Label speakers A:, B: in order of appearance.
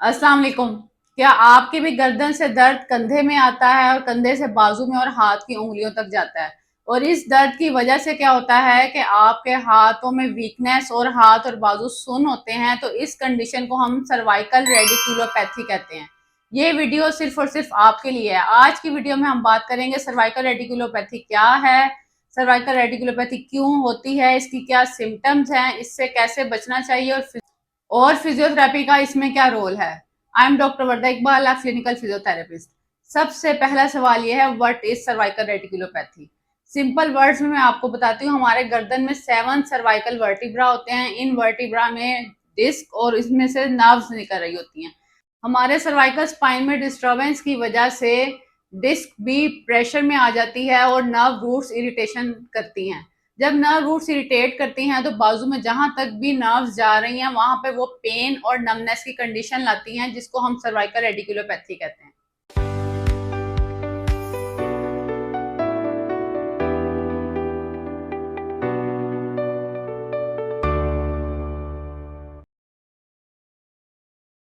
A: अस्सलाम वालेकुम। क्या आपके भी गर्दन से दर्द कंधे में आता है और कंधे से बाजू में और हाथ की उंगलियों तक जाता है? और इस दर्द की वजह से क्या होता है कि आपके हाथों में वीकनेस और हाथ और बाजू सुन्न होते हैं, तो इस कंडीशन को हम सर्वाइकल रेडिकुलोपैथी कहते हैं। ये वीडियो सिर्फ और सिर्फ आपके लिए है। आज की वीडियो में हम बात करेंगे सर्वाइकल रेडिकुलोपैथी क्या है, सर्वाइकल रेडिकुलोपैथी क्यों होती है, इसकी क्या सिम्टम्स हैं, इससे कैसे बचना चाहिए, और फिजियोथेरेपी का इसमें क्या रोल है। I am doctor Varda Iqbal, clinical physiotherapist. सबसे पहला सवाल यह है, what is cervical radiculopathy. Simple words में मैं आपको बताती हूँ। हमारे गर्दन में 7 सर्वाइकल वर्टिब्रा होते हैं। इन वर्टिब्रा में डिस्क और इसमें से नर्व्स निकल रही होती हैं। हमारे सर्वाइकल स्पाइन में डिस्टर्बेंस की वजह से डिस्क भी प्रेशर में आ जाती है और नर्व रूट्स इरिटेशन करती हैं। जब नर्व रूट्स इरिटेट करती हैं तो बाजू में जहां तक भी नर्व्स जा रही हैं वहां पे वो पेन और नमनेस की कंडीशन लाती हैं, जिसको हम सर्वाइकल रेडिकुलोपैथी कहते हैं।